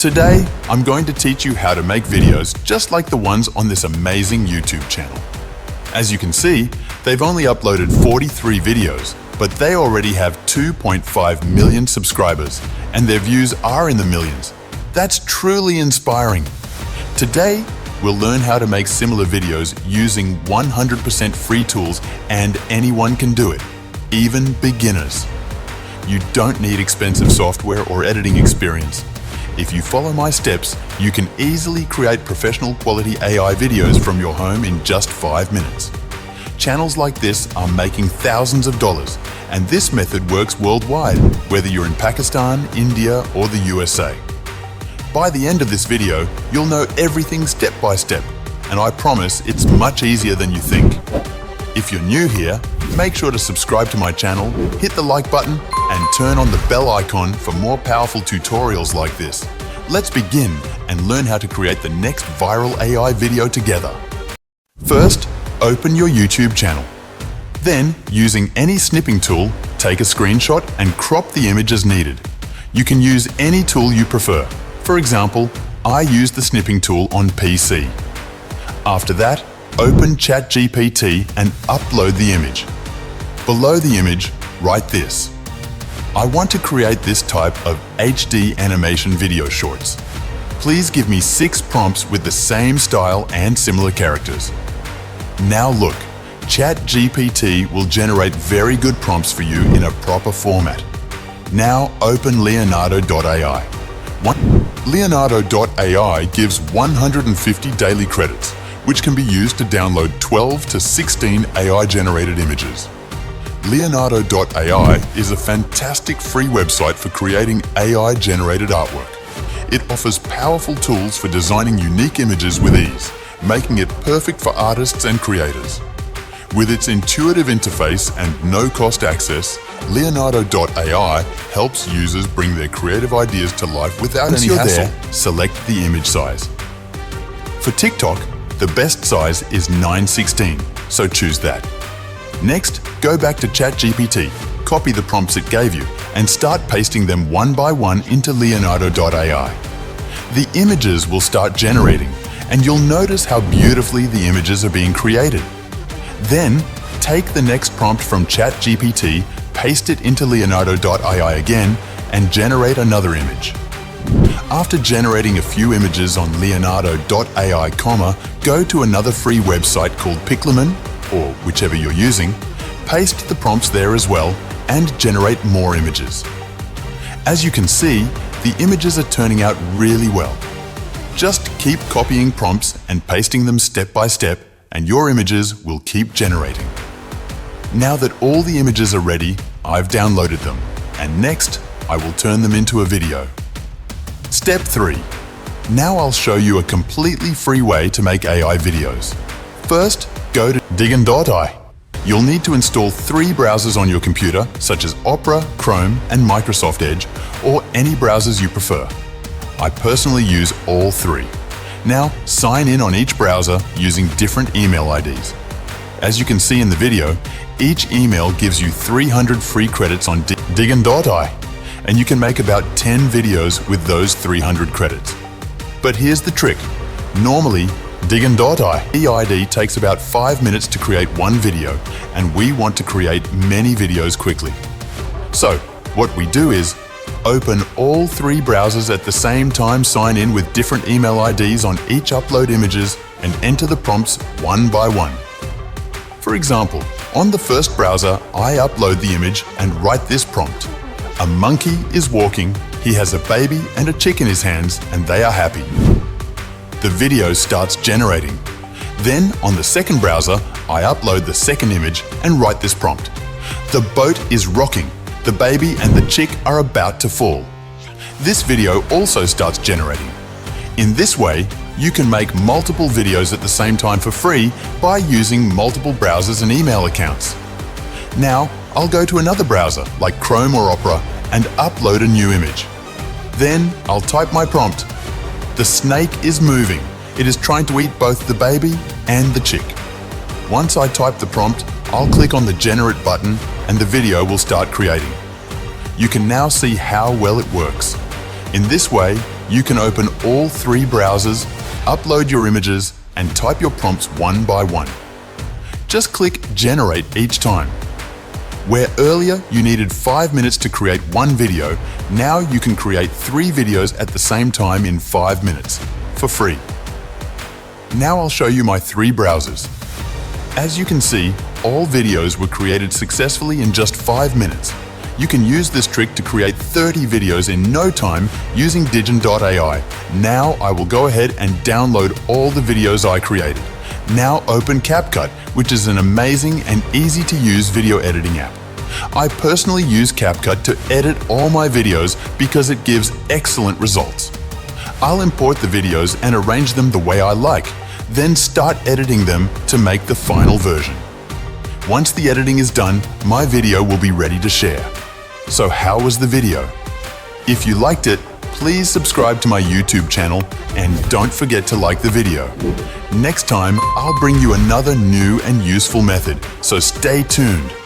Today, I'm going to teach you how to make videos just like the ones on this amazing YouTube channel. As you can see, they've only uploaded 43 videos, but they already have 2.5 million subscribers, and their views are in the millions. That's truly inspiring. Today, we'll learn how to make similar videos using 100% free tools, and anyone can do it, even beginners. You don't need expensive software or editing experience. If you follow my steps, you can easily create professional quality AI videos from your home in just 5 minutes. Channels like this are making thousands of dollars, and this method works worldwide, whether you're in Pakistan, India, or the USA. By the end of this video, you'll know everything step by step, and I promise it's much easier than you think. If you're new here, make sure to subscribe to my channel, hit the like button, and turn on the bell icon for more powerful tutorials like this. Let's begin and learn how to create the next viral AI video together. First, open your YouTube channel. Then, using any snipping tool, take a screenshot and crop the image as needed. You can use any tool you prefer. For example, I use the snipping tool on PC. After that, open ChatGPT and upload the image. Below the image, write this. I want to create this type of HD animation video shorts. Please give me 6 prompts with the same style and similar characters. Now look, ChatGPT will generate very good prompts for you in a proper format. Now open Leonardo.AI. Leonardo.AI gives 150 daily credits, which can be used to download 12 to 16 AI-generated images. Leonardo.ai is a fantastic free website for creating AI-generated artwork. It offers powerful tools for designing unique images with ease, making it perfect for artists and creators. With its intuitive interface and no-cost access, Leonardo.ai helps users bring their creative ideas to life without any hassle. Select the image size. For TikTok, the best size is 9:16, so choose that. Next, go back to ChatGPT, copy the prompts it gave you, and start pasting them one by one into Leonardo.ai. The images will start generating, and you'll notice how beautifully the images are being created. Then, take the next prompt from ChatGPT, paste it into Leonardo.ai again, and generate another image. After generating a few images on Leonardo.ai, go to another free website called Pixelmator, or whichever you're using, paste the prompts there as well, and generate more images. As you can see, the images are turning out really well. Just keep copying prompts and pasting them step by step, and your images will keep generating. Now that all the images are ready, I've downloaded them, and next, I will turn them into a video. Step 3. Now I'll show you a completely free way to make AI videos. First, go to Educator. You'll need to install 3 browsers on your computer, such as Opera, Chrome, and Microsoft Edge, or any browsers you prefer. I personally use all 3. Now, sign in on each browser using different email IDs. As you can see in the video, each email gives you 300 free credits on Educator, and you can make about 10 videos with those 300 credits. But here's the trick. Normally, Educator EID takes about 5 minutes to create one video, and we want to create many videos quickly. So, what we do is open all 3 browsers at the same time, sign in with different email IDs on each upload images, and enter the prompts one by one. For example, on the first browser, I upload the image and write this prompt. A monkey is walking, he has a baby and a chick in his hands, and they are happy. The video starts generating. Then, on the second browser, I upload the second image and write this prompt. The boat is rocking. The baby and the chick are about to fall. This video also starts generating. In this way, you can make multiple videos at the same time for free by using multiple browsers and email accounts. Now, I'll go to another browser, like Chrome or Opera, and upload a new image. Then, I'll type my prompt. The snake is moving. It is trying to eat both the baby and the chick. Once I type the prompt, I'll click on the Generate button and the video will start creating. You can now see how well it works. In this way, You can open all 3 browsers, upload your images, and type your prompts one by one. Just click Generate each time. Where earlier you needed 5 minutes to create one video, now you can create 3 videos at the same time in 5 minutes, for free. Now I'll show you my 3 browsers. As you can see, all videos were created successfully in just 5 minutes. You can use this trick to create 30 videos in no time using Steve.AI. Now I will go ahead and download all the videos I created. Now open CapCut, which is an amazing and easy to use video editing app. I personally use CapCut to edit all my videos because it gives excellent results. I'll import the videos and arrange them the way I like, then start editing them to make the final version. Once the editing is done, my video will be ready to share. So how was the video? If you liked it, please subscribe to my YouTube channel and don't forget to like the video. Next time, I'll bring you another new and useful method, so stay tuned.